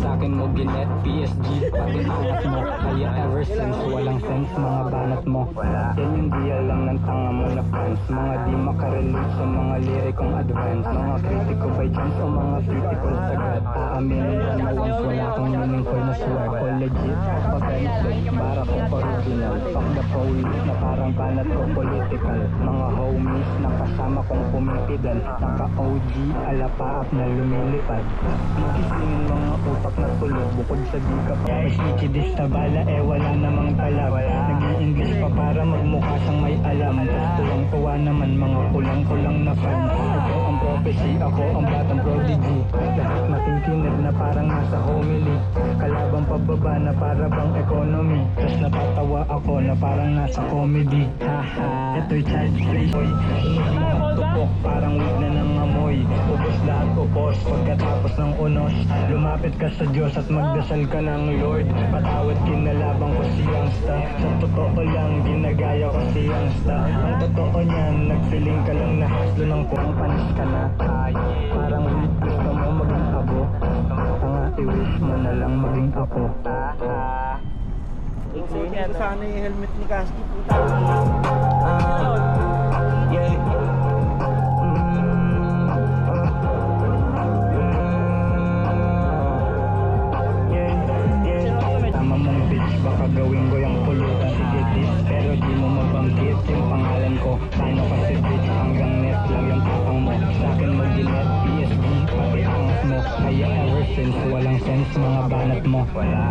Sa'kin mo ginet, PSG, pati angat mo. Kaya ever since walang sense mga banat mo. Yan yung deal lang ng tanga mo na fans. Mga di makarelate sa mga lirikong advance. Mga kritiko by chance o mga critical sagad. Aaminin ko na once wala kang meaningful na swear. Ko legit, pag-benefit, para ko original. Fuck the police na parang banat ko political. Mga homies na kasama kong pumipidal. Naka-OG, alapaap na lumilipad. Nakisingin mga utak na tulog. Bukod sa bigap, masikidis na bala wala namang talab. Nag-i-English pa para magmukha siyang may alam. Tas tuwang-tuwa naman mga kulang-kulang na fans. Ako ang prophecy, ako ang batang prodigy. Lahat nakikinig na parang nasa homily. Kalabang pababa na para bang economy. Tas natatawa ako na parang nasa comedy. Haha, ito'y child's play. Tupok, parang wig na ng amoy. Ubos lahat upos, pagkatapos ng unos. Lumapit ka sa Diyos at magdasal ka ng Lord. Patawad kinalabang ko siyang sta. Sa totoo lang, ginagaya ko siyang sta. Ang totoo niyan, nagpiling ka lang na haslo ng kurang panis ka na. Parang weed, gusto mo maging abo. Tanga, i-wish mo na lang maging ako. Sana yung helmet ni Casky, puta. Tama mong bitch, baka gawin ko yung pulutan. Sige dis, pero di mo mabangkit yung pangalan ko. Paano kasi bitch, hanggang net lang yung tapang mo. Sa'kin mo ginet, PSG, pati angas mo. Kaya ever since walang sense mga banat mo.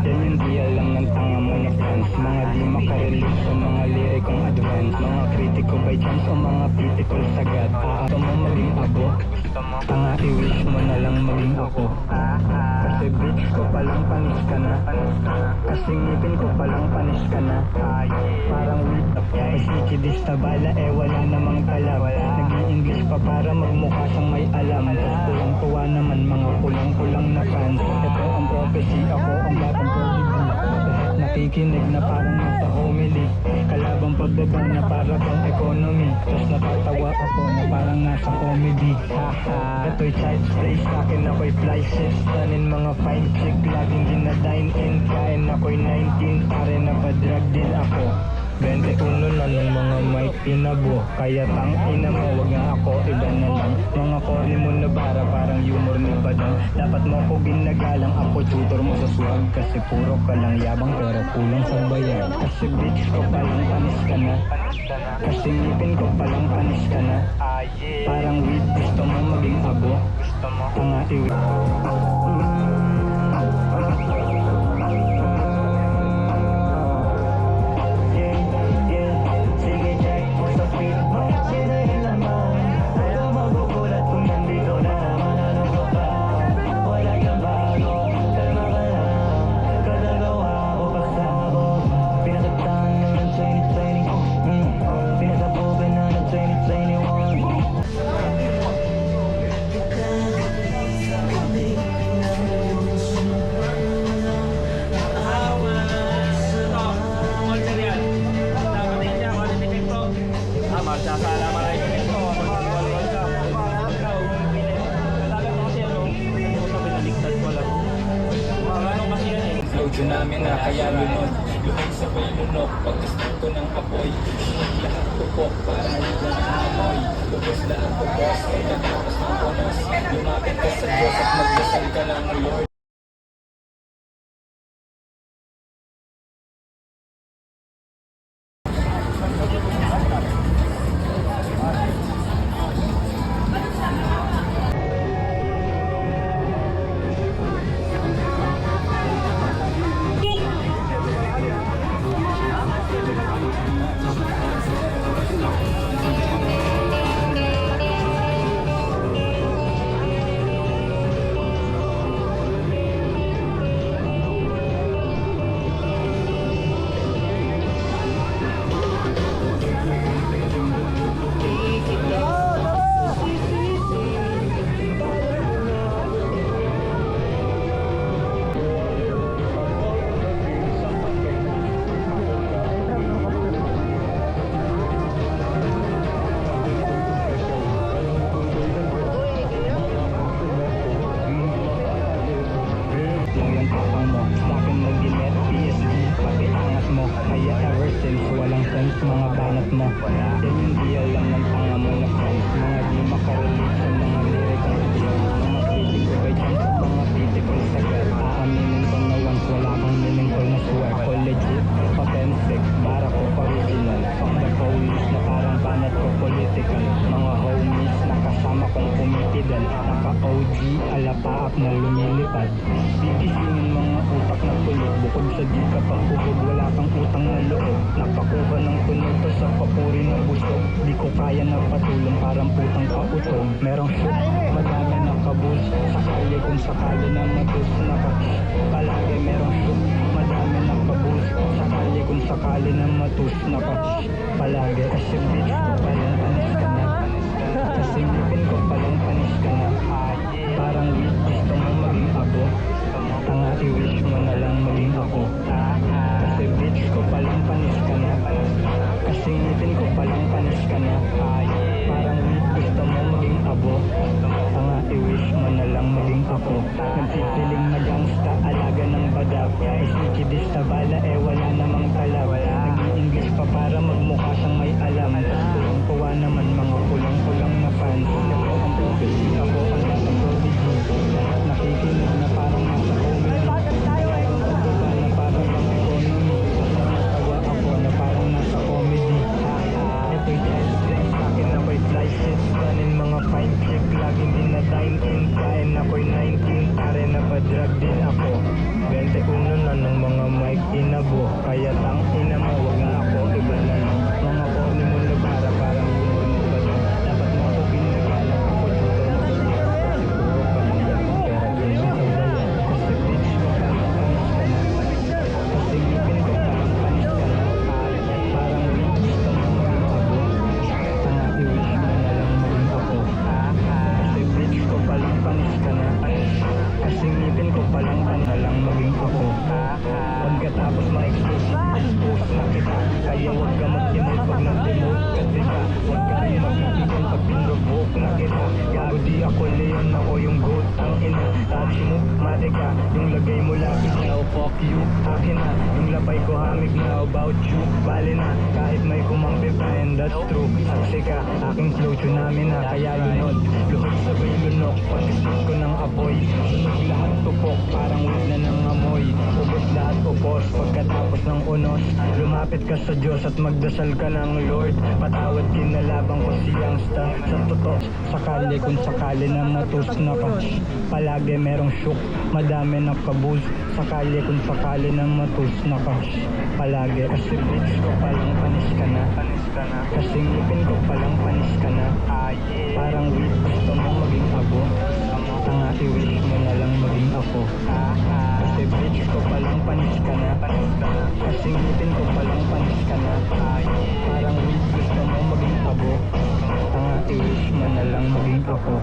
Yan yung deal lang ng tanga mo na fans. Mga di makarelate sa mga lirikong advance. Mga kritiko by chance o mga critical sagad. Gusto mo maging abo, tanga i-wish mo na lang maging ako. Kasi bitch ko palang panis ka na. Kasi ngipin ko palang panis ka na. Parang weed up, masikidis na bala wala namang talab. Nag-i-English pa para magmukha siyang may alam. Tas tuwang-tuwa naman mga kulang-kulang na fans. Ito ang prophecy, ako ang batang prodigy. Lahat nakikinig na parang nasa homily. Kalabang pagbaba na para bang economy. Tas natatawa ako na parang nasa comedy. Haha, ito'y child's play, sa'kin ako'y fly sis. Tanin mga fine chick, laging dinadine in. Kain ako'y 19, pare na pa-drug din ako. 21 na ng mga mic pinabo. Kaya tang ina mo, wag nga ako, iba na lang. Mga corny mo na bara, parang humor ni Badang. Dapat mo ko ginagalang, ako tutor mo sa swag. Kasi puro ka lang yabang pero kulang sa bayan. Kasi bitch ko palang panis ka na. Kasi ngipin ko palang panis ka na. Parang weed, gusto mo maging abo. Tanga iwi. Audio namin na kaya lunod, lumay sabay lunok. Pagkastan ko ng apoy, sunod lahat tupok. Parang lugar ng amoy, lubos lahat tupos. Pagkatapos ng ponos, lumapit ka sa Diyos at magdasal ka ng Lord. sense, walang sense mga banat mo. Yan yung di alam ng tanga mo na friends. Mga di makarelate sa mga lirikang skills. Mga critical by chance at mga critical sa girl. Aaminin ko na once wala kang meaningful na swear ko legit, authentic, bara ko original. From the police na parang banat ko political. Mga homies na kasama kong kumitidan. Naka-OG, alapaap na lumilipad. Bigisingin mga utak na tulog. Bukod sa di ka pang bukod, wala kang utang na loob. Nakakuha ng tunog to sa papuri na busog. Di ko kaya na patulong, parang putang kautong. Merong shoot, madami na kabus. Sakali kung sakali na matus. Palagi merong shoot, madami na kabus. Sakali kung sakali na matus. Palagi kasi bitch ko palang panis ka na. Kasi ngipin ko palang panis ka na. Parang weed, gusto mo maging abo. Tanga, i-wish mo na lang maging ako. Kasi bitch ko palang panis ka na. Kasi ngipin ko palang panis ka na. Parang weed, gusto mo maging abo. Tanga, i-wish mo na lang maging ako. Nagsipiling na gangsta, alaga ng badab. Isikidis sa bala, wala namang talab. Nag-i-English pa para magmukha siyang may alam. Tuwang-tuwa naman mga kulang-kulang na fans. Ako ang prophecy, ako ang nasa prodigy. Lahat nakikinig na parang nasa comedy. Pagkaba na parang pang economy. Natawa ako na parang nasa comedy. Ito'y chance din sa'kin ako'y fly shit. Kanin mga fine chick, laging din na dine in. Kain ako'y 19, pare na pa-drug din ako. 21 na ng mga mic inabo. Kaya tang ina mo, wag na ako iba na lang. Mga corny mo na para parang yun ba na. Dapat mo ako pinagalang ako dito magagawa. Siguro pamilya kong pera din ang kagaya. Kasi bitch ko palang panis ka na. Kasi ngipin ko palang panis ka na. Parang weed, gusto mo maging abo. Tanga, i-wish mo na lang maging ako. Kasi bitch ko palang panis ka na. Kasi ngipin ko palang panis na lang maging ako. Pagkatapos ma-expose na kita. Kaya huwag ka mag-emote pag nag-demote ka diba. Huwag ka rin magbibigan pag pinrovoke na kita. Gago di ako leon, ako yung goat. Ang ina, touch mo, mate ka. Yung lagay mo lapis na, oh fuck you. Akin na, yung lapay ko hamig na, about you. Bali na, kahit may kumampi pa and that's true. Saksi ka, aking flow tsunami na. Kaya lunod, luhod sabay lunok. Pag-isip ko ng apoy, sunog lahat tupok. Parang weed na ng amoy. Ubos lahat upos, pagkatapos ng unos. Lumapit ka sa Diyos at magdasal ka ng Lord. Patawad kinalabang ko si Youngsta. Sa totoo, sakali kung sakali na matus na ka. Palagi merong shook, madami na kabuz. Sakali kung sakali na matus na ka. Palagi kasi bitch ko palang panis ka na. Kasi ngipin ko palang panis ka na. Parang weed, gusto mo maging abo. Tanga, i-wish mo na lang maging ako. Kasi bitch ko palang panis ka na. Kasi ngipin ko palang panis ka na. Parang weed, gusto mo maging abo. Tanga, i-wish mo na lang maging ako.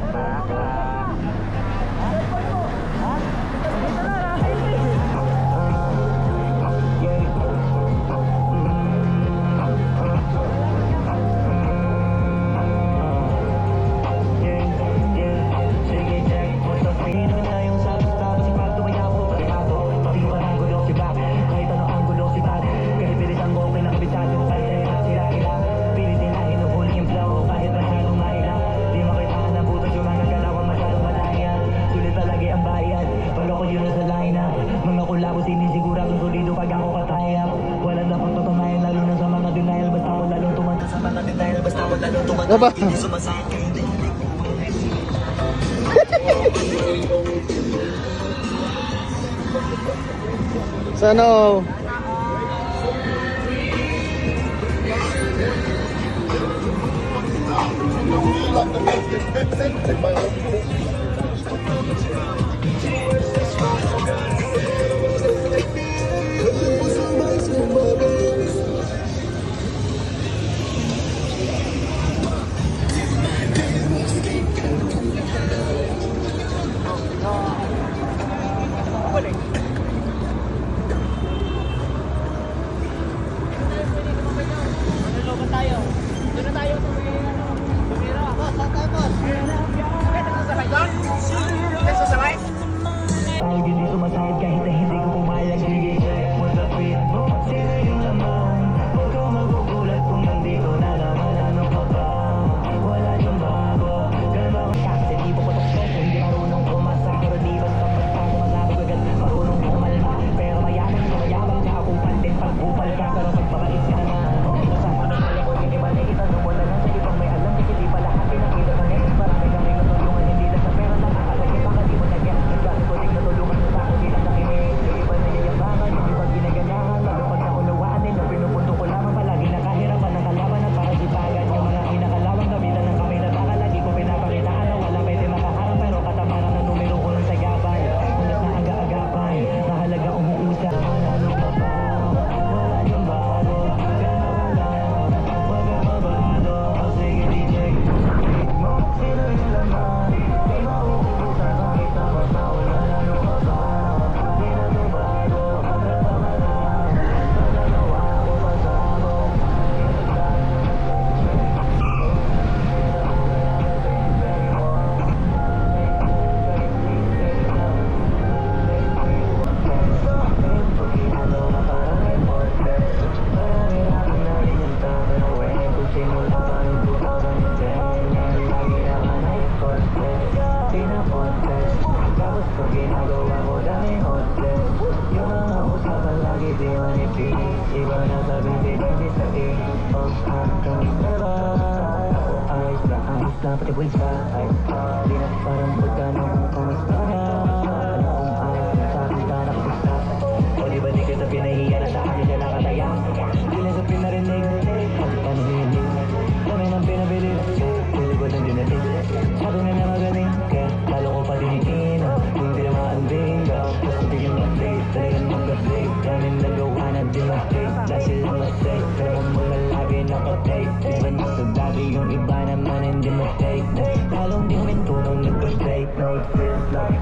Apa? Sana all. Sasabay? nasabi hindi sa kamusta na ba? Ako ayos lang pati buwis pa. Di na parang pagkano kung kamusta na. Alam kong ayos na sa akin ka nakapusta. O di ba di kita pinahiya na sa akin siya nakataya? Di na sa pinarinig, sabi ka na hilig. Dami ng pinabilib, pili ko lang dinating. Sabi na na magaling, kaya lalo ko pa dinitin. Hindi na maanding, gusto bigyan mag-update. Talagang mag-update, daming nagawa na demonstrate. Dahil silang mistake, pero kung mga lagi nakatake. Iba na sa dati, yung iba naman hindi mistake. Talong di huminto nung nag-break. No, it feels like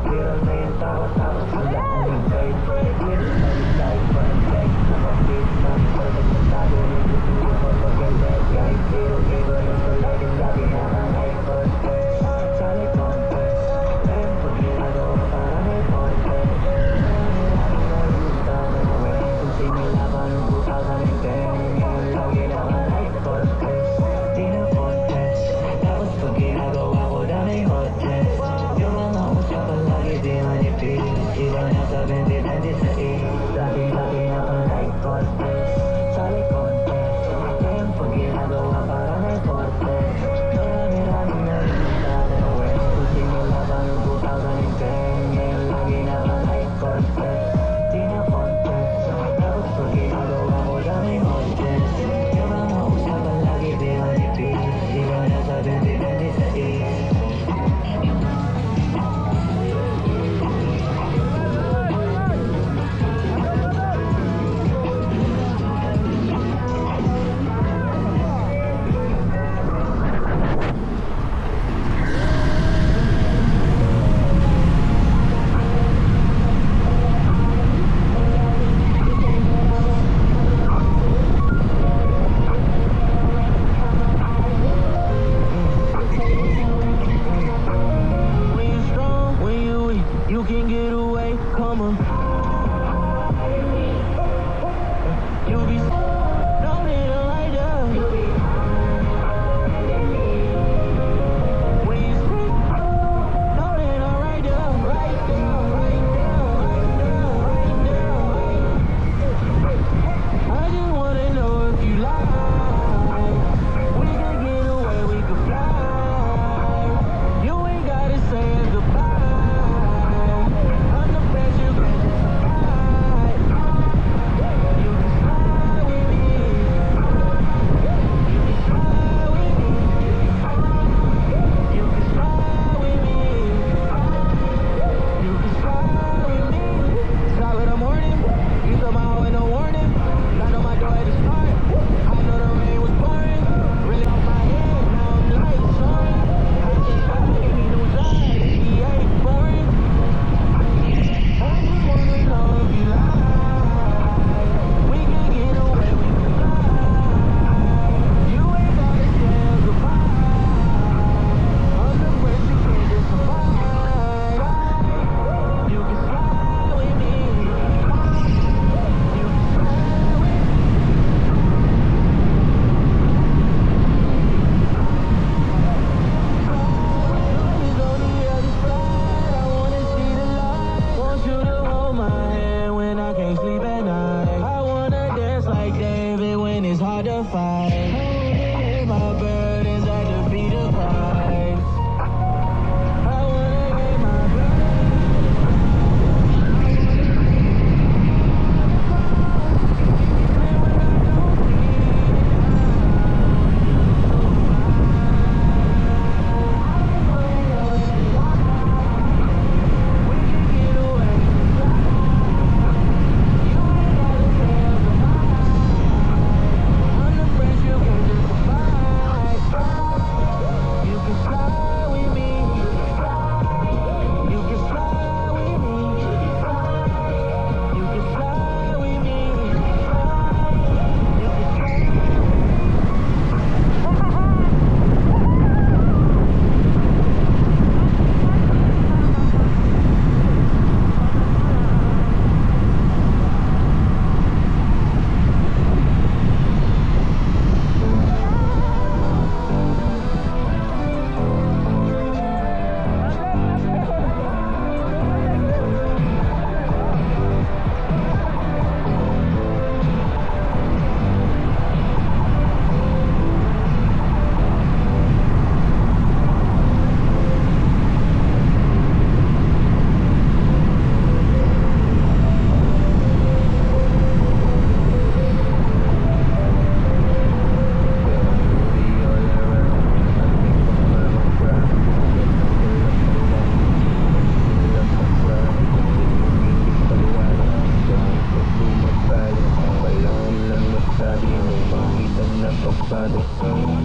kalmado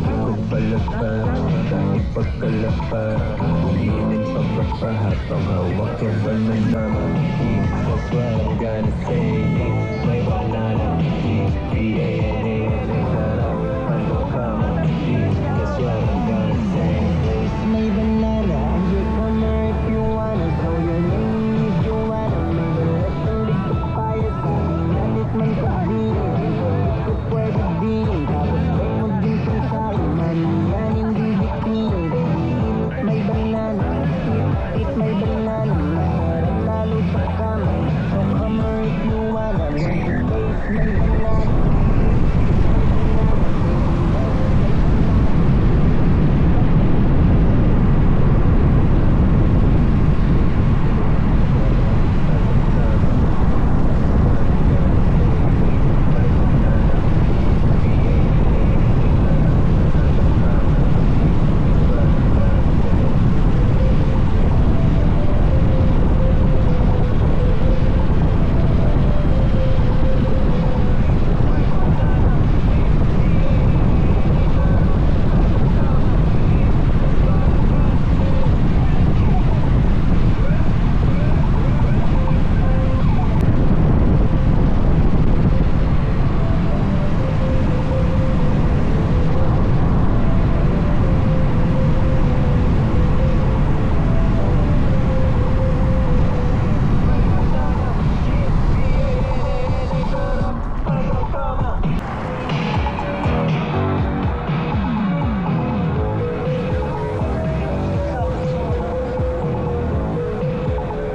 Di ko palagpas kahit pagkalapad Ulitin pagpapahabang hawak yung banana That's what I'm gonna say May banana B-A-N-A-N-A sarap Ano ka That's what I'm gonna say May banana Here come her if you wanna Throw your name if you wanna May restaurant to fire Nalit man ka din Ito pwede din Tapos may mag-gising sa'yo Maniyan hindi bitin May banana Eat may banana Maharap lalo sa kamay So come her if you wanna May space may banana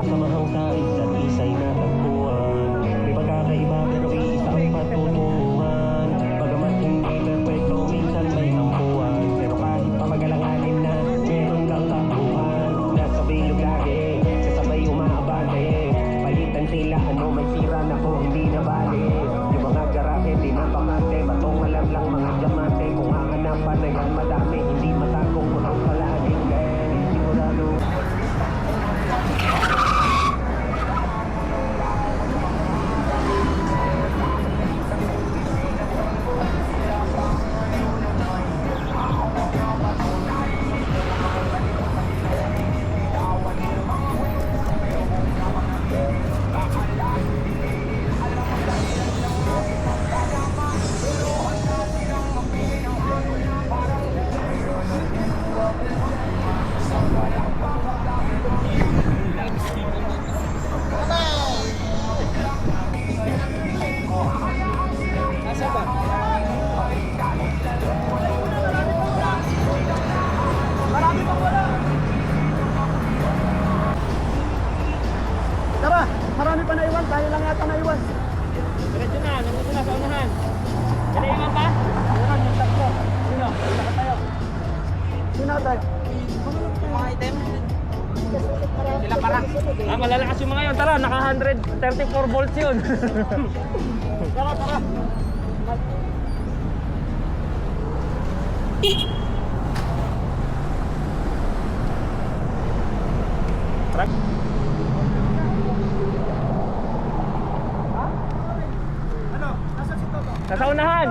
Samahang sa isa't isa'y natagpuan May pagkakaiba pero iisa ang patutunguhan Bagamat hindi perfecto minsan may tampuan Pero kahit pa magalanganin na meron kang kakuhan Nasa bilog lagi, kasabay umaabante Palitan sila ano may sira na ko hindi na bali Yung mga garake di na bakante Batong alam lang mga diamante Kung hahanapan na yan madami Hindi matagong mo ang palaging kaya sigurado Tara, marami pa naiwan. Tayo lang yata naiwan. Diretso na, nandito na sa unahan. Kailangan pa? Meron yung tatlo. Sino? Lakad tayo. Sino tayo? Mga item. Sila para. Malalakas yung mga yun. Tara, naka 134 volts yun. Tara, tara. Truck. Ano? Nasa si Toto? Nasa unahan.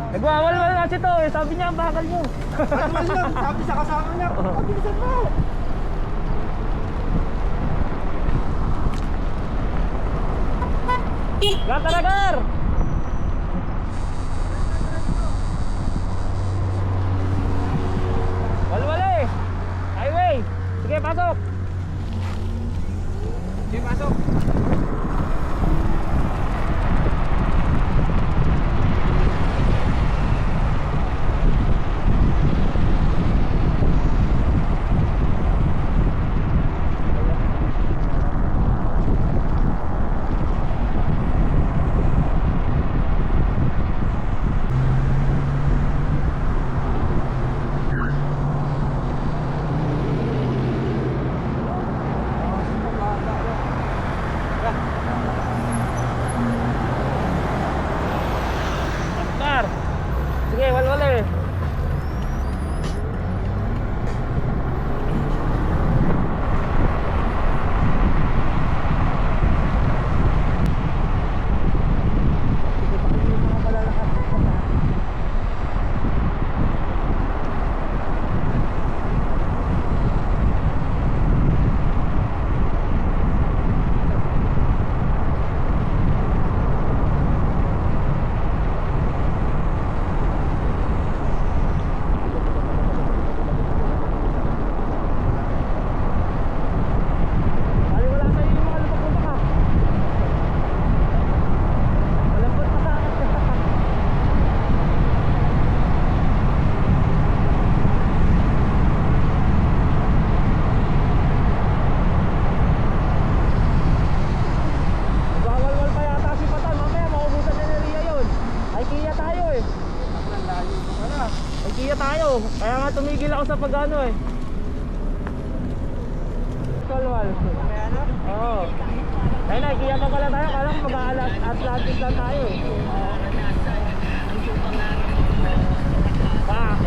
Nagwawal-wal na si to eh. Sabi niya ang bakal mo. Normal lang. Sabi sa kasama niya. Pabilisan mo. Gar, tara, Gar! Walwal eh. Highway. Sige, pasok. Sige, pasok. Kaya nga tumigil ako sa pag-ano eh. Kalwal. Oo. Kaya nakikiyaman pala tayo. Kala ko mag-Atlantis lang tayo eh. Pa.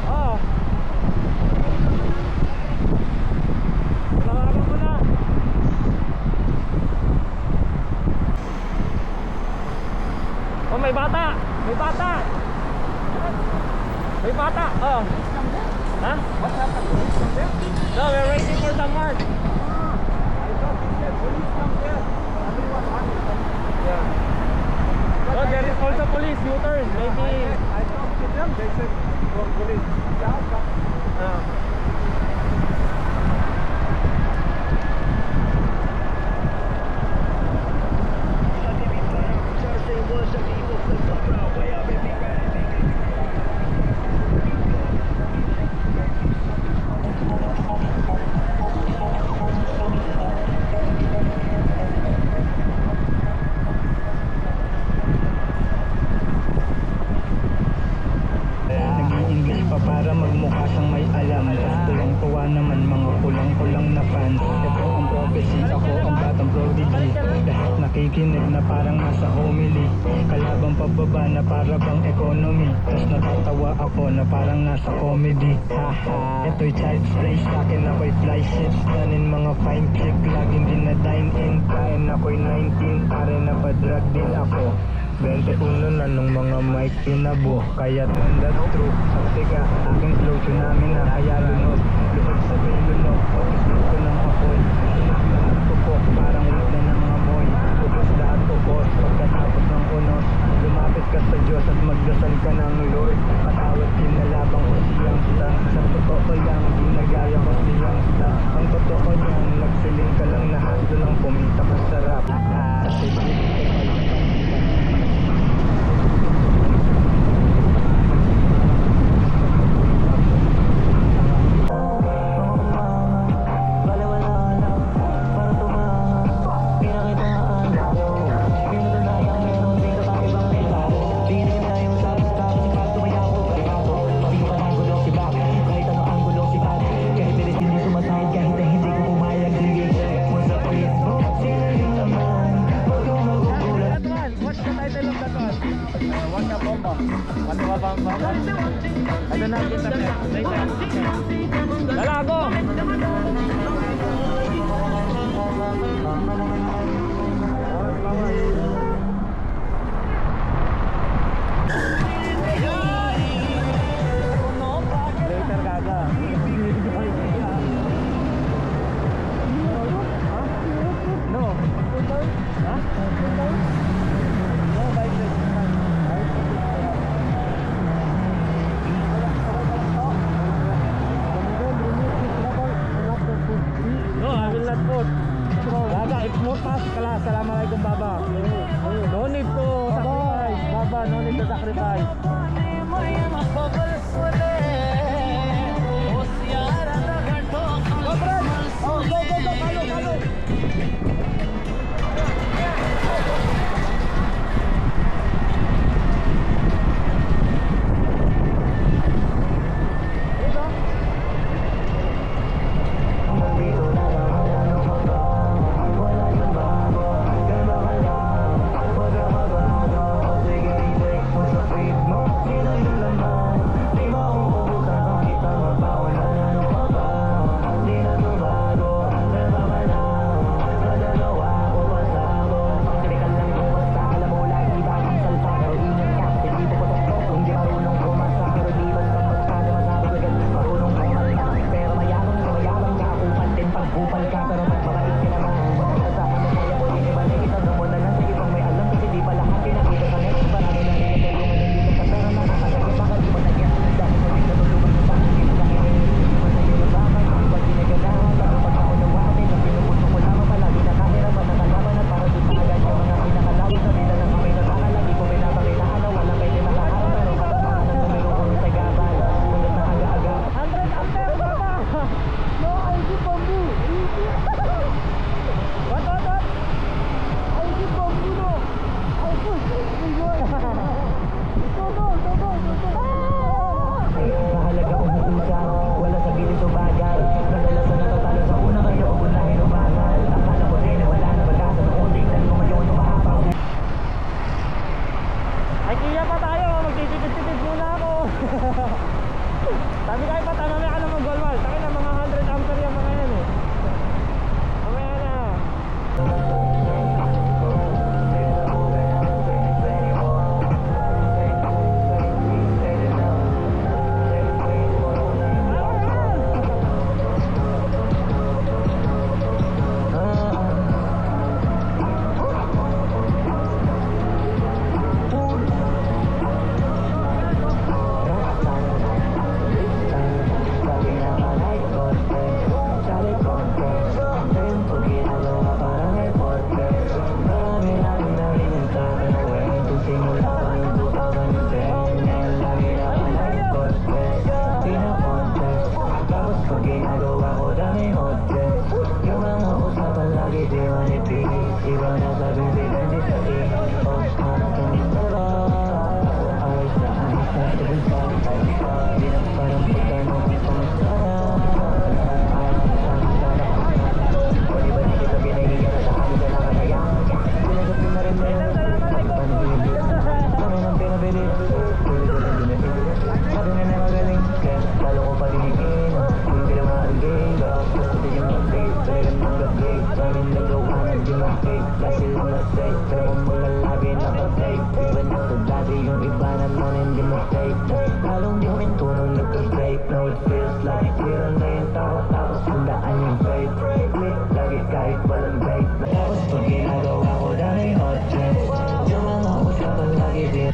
Oo. Tawagan ko na. Oh, may bata. May bata. May bata. Oh. Ha? What happened? No, we're waiting for someone. I thought he said police come there. Everyone running. Yeah. Oh, there is also police. U-turn. Maybe. I talked to them. They said police. Ah. Nag-i-English pa para magmukha siyang may alam. Tapos tuwang-tuwa naman mga kulang-kulang na fans. Ito ang prophecy, ako ang batang prodigy. Lahat nakikinig na parang nasa homily. Kalabang pababa na para bang economy. Tapos natatawa ako na parang nasa comedy. Haha, ito'y child's play, sa'kin ako'y fly shit. Tanin mga fine chick, laging din na dine in. Kain ako'y 19, pare na pa-drug din ako. 21 na nung mga mic pinabo. Kaya turn that true. Teka, aking flow tsunami na. Kaya lunod, luhod sa bilunok. Pag-isip ko ng apoy, anak na nagtupok. Parang weed na ng amoy. Ubus lahat ubos. Pagkatapos ng unos, lumapit ka sa Diyos at magdasal ka ng Lord. Patawad kinalabang ko siyang sta. Sa totoo lang, ginagaya ko siyang sta. Ang totoo niyan, nagsiling ka lang na haslo lang pumita ka sa rap. Kasi dito ko palang Lalago! Later gaga. No. Ha? No, bike No, I will not vote. Baba, if more pass, Assalamualaikum Baba. No need to sacrifice. Baba, no need to sacrifice. Oh, go, follow. Di ba mag-fake, na sila na-fake. Pero kung mga lagi nakatake, iba na to dati, yung iba naman hindi ma-fake. Lalong di huminto nung nagka-break. Now it feels like tira na yung tao, tapos tandaan yung fake. Lit lagi kahit walang break. Tapos pag ginagawa ko dahil hot trends, yung mga usapan lagi din.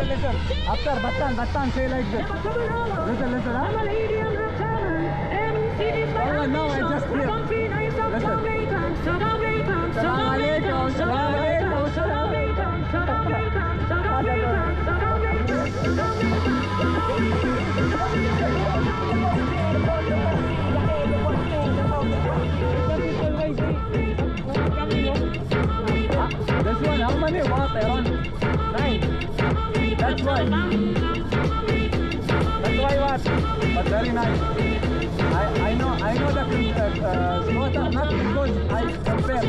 Listen. After, Batan, say like this. Listen, huh? Oh, no, I just hear. Listen. Salam alaikum, salam alaikum, salam This one, how many watt around? 9. That's why. That's why what? But very nice. I know that not because I compare.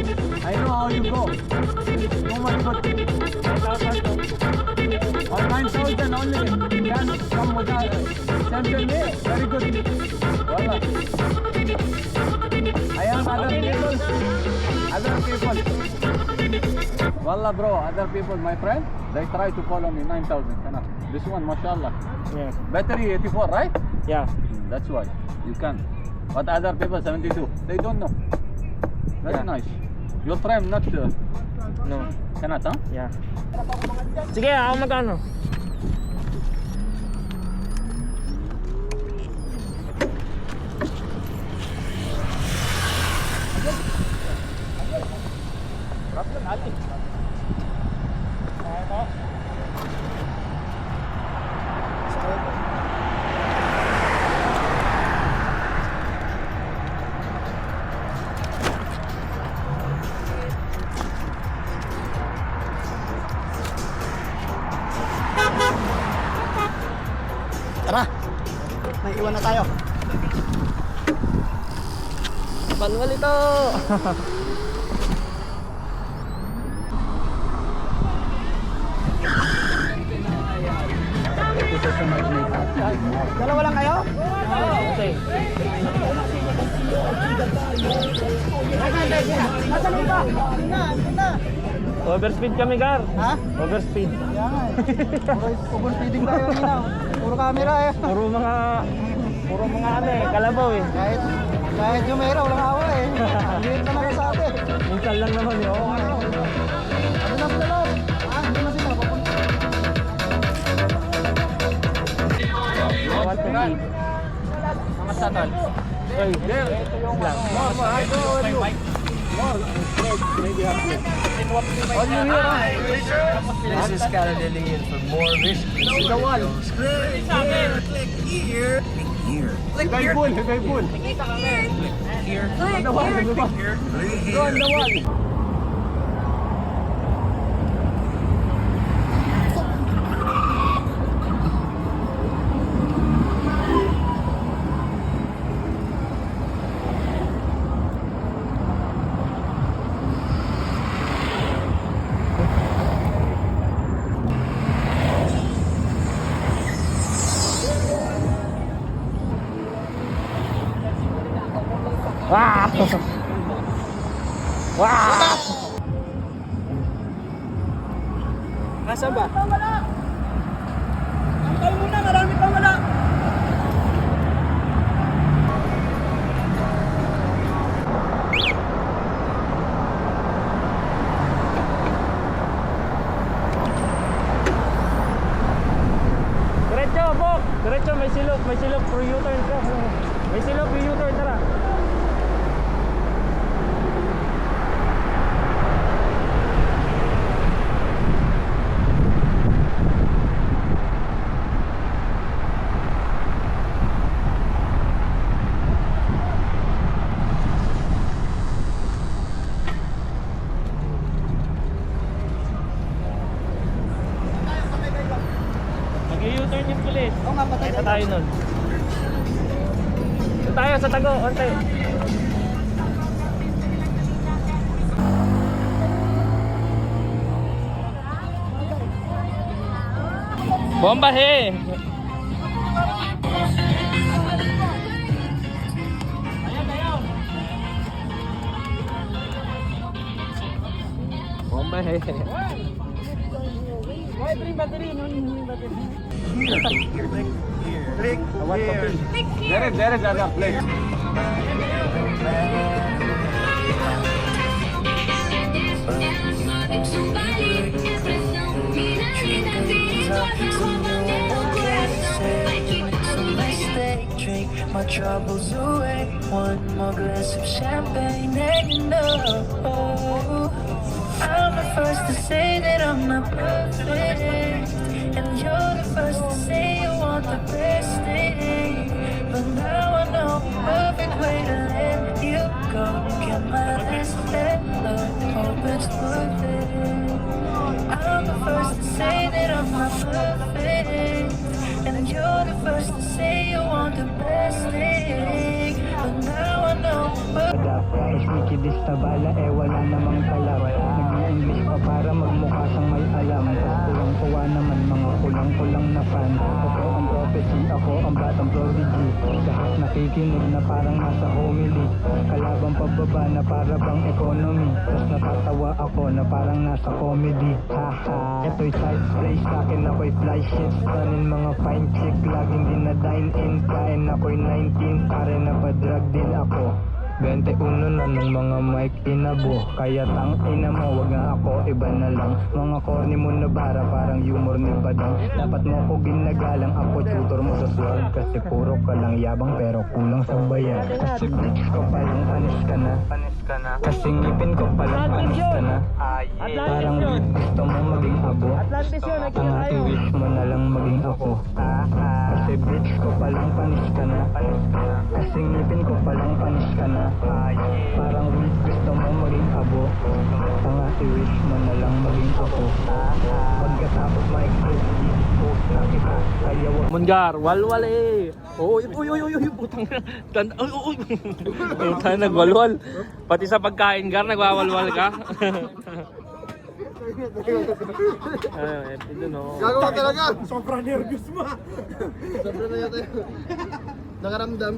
I know how you go. So much good. 9,000 or 9,000 only. Can come with that. Sample me. Very good. Wallah. I am other people. Wallah bro, other people, my friend, they try to follow me 9,000. Cannot. This one, mashallah. Yeah. Battery 84, right? Yeah. That's why you can. But other people 72, they don't know. Very Yeah. nice. Your frame not No. cannot, huh? Yeah. Sige, ako magkano? Tara, may iwan na tayo. Manual ito! Dalawa lang kayo? Okay. Nasaan yung iba? Na. Overspeed kami, Gar. Ha? Overspeed. Yan. Puro overfeeding tayo nila. Puro camera eh. Puro mga ano eh, kalabaw eh. Kahit yung mera, walang awa eh. Liit naman sa atin. Minsan lang naman yun. Ano na sila loob? Ano na sila? Bawal to feed. Mga satal. Hey, there. Lang. This is Caledonian for more risky videos. Click here. Click here. Higay pool. Here. Wow! Wow! Nasaan ba? Antay muna, marami pang wala. Diretso, Bok! Diretso, may silop for U-turn ka. May silop yung U-turn, tara. Mag-U-turn yung pulis. Oo nga, patay Ito tayo nun. Ito tayo sa tago, onte. Bomba he! Tambay. Why bring battery? No need battery. Click What here. topic? There is other place. Drink my troubles away. One more glass of champagne, and you know I'm the first to say that I'm not perfect, and you're the first to say you want the best thing. But now I know the perfect way to let you go. Get my last hello, hope it's worth it. I'm the first to say that I'm not perfect, and you're the first to say you want the best thing. But now I know. Isikidis na bala wala namang kalab. Nag-i-English pa para magmukha siyang may alam. Tas kulang-kuwa naman mga kulang-kulang na fan. Ako ang prophecy, ako ang batang prodigy. Lahat nakikinig na parang nasa homily. Kalabang pababa na para bang economy. Tas natatawa ako na parang nasa comedy. Haha, eto'y side play sa'kin, ako'y fly shit. Stunning mga fine chick, laging dinadine in. Kain ako'y 19, pare na pa-drug din ako. 21 na nung mga mic inabo. Kaya tang ina mo, wag nga ako, iba na lang. Mga corny mo na bara, parang humor ni Badang. Dapat mo ko ginagalang, ako tutor mo sa swag. Kasi puro ka lang yabang pero kulang sa bayan. Kasi bitch ko palang panis ka na. Kasi ngipin ko palang panis ka na. Parang gusto mo maging abo. Atlantis yun, nakikita Ang tayo. wish mo na lang maging ako. Kasi bitch ko palang panis ka na. Kasi ngipin ko palang panis ka na. Parang gusto mo maging abo. Ang wish mo na lang maging ako. Pagkatapos ma-express post na kita. Kaya wag Mungar, walwal eh. Uy, putang. Uy. Putang nagwalwal. Pati sa pagkain, Gar, nagwawalwal ka. Ito no. Gagawa talaga. Sobrang nervous mo. Sobrang na yata. Nakaramdam.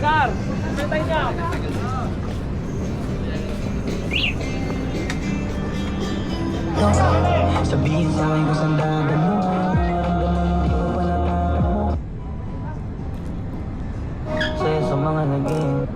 Gar, pintay niya. Sabihin sa akin kung saan dadalo. Maramdaman di ko pa natatakbo. Sa mga naging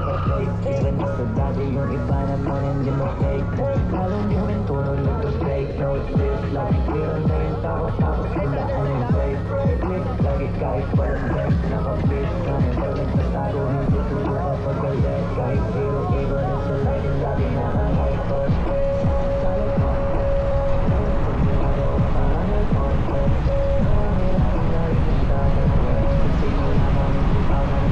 nakapake. Even sa dati yung iba naman hindi mo fake. Lalong di huminto nung nagpa-fake. No this, lagi clear na yung takot. Tapos wala ang safe. Click, lagi kahit walang break. Naka-flip na yung pag nagtatago. Hindi tulo kapag galit. Kahit zero, even na sa light. Yung lagi naka-hyper. Salit mo. Pag ginagawa pa, may content. Mahirap na rin yung dati. Kasi wala kami ipangan.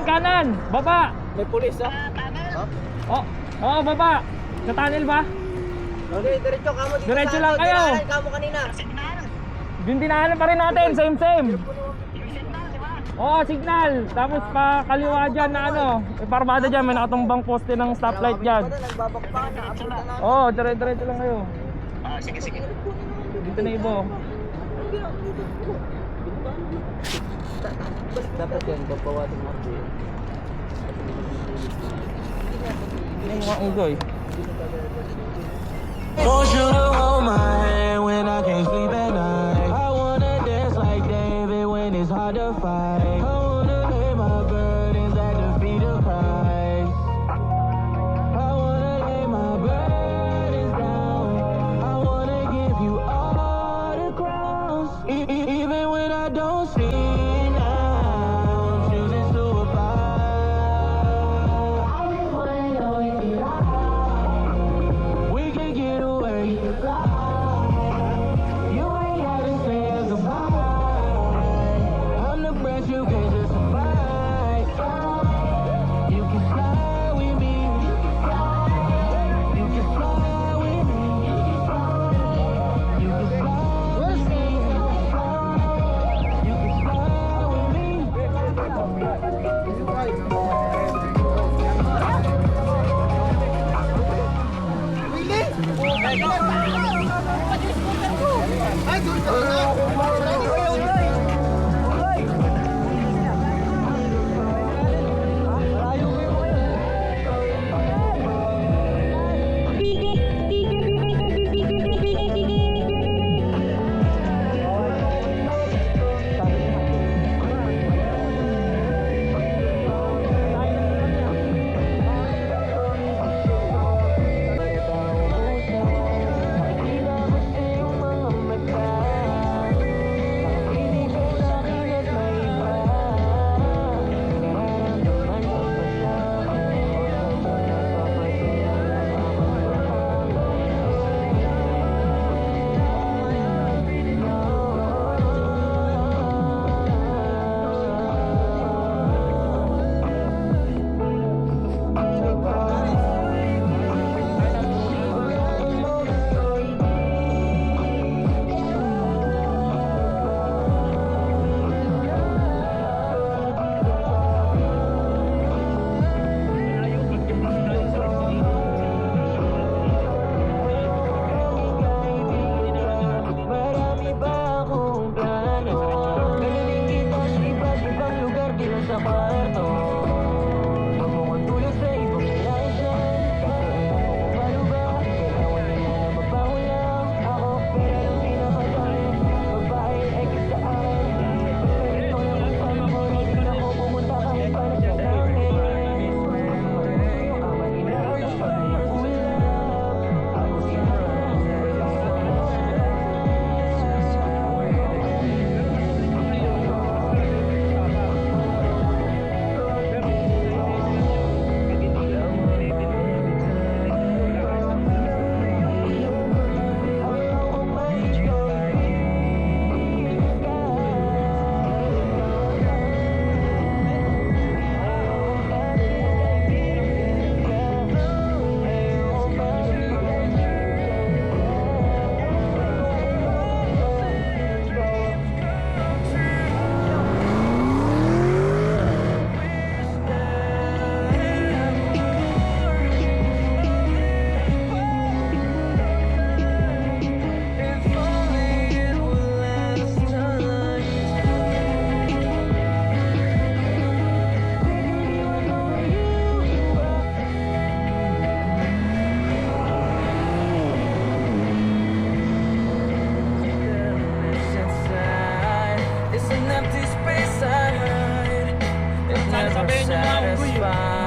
kanan. Baba. May pulis ah. Oh, oh, baba. Sa tunnel ba? Okay, diretso kamo dito. Diretso lang kayo. Kamo kanina. Yung dinahanan pa rin natin, same. Oo, signal. Tapos pa kaliwa dyan na ano. Parmada dyan, may nakatumbang poste ng stoplight dyan. Nagbabakbakan na. Abutan na. Oo, dire-diretso lang kayo. Sige. Dito na ibo. Dapat yan, babawasan mo. Yung mga unggoy. Want you to hold my hand when I can't sleep at night. I wanna dance like David when it's hard to fight. I wanna lay my burdens at the feet of Christ. I wanna lay my burdens down. I wanna give you all the crowns. Even when I don't see it now, I'm choosing to abide. I just wanna know if you we can get away. You ain't gotta say goodbye. I'm the branch you can't just survive. You can fly with me. You can fly with me. You can fly with me. You can fly with me. Marami pa akong plano. Kailangan kita sa iba't ibang lugar, di lang sa kwarto. Huwag mo kang tulog sa ibang relasyon. Kasi paano ba? Kailangan nila na mabaho lang ako. Pero ang pinakadami, babae ay kita akin. Pero ikaw lang ang sama ko. Hindi na ako pumunta kahit paano sa langit. Ang mahirap sa pag-iulan. Ako siya. It's an empty space I hide. It never Sasabihin yung mga unggoy, satisfies.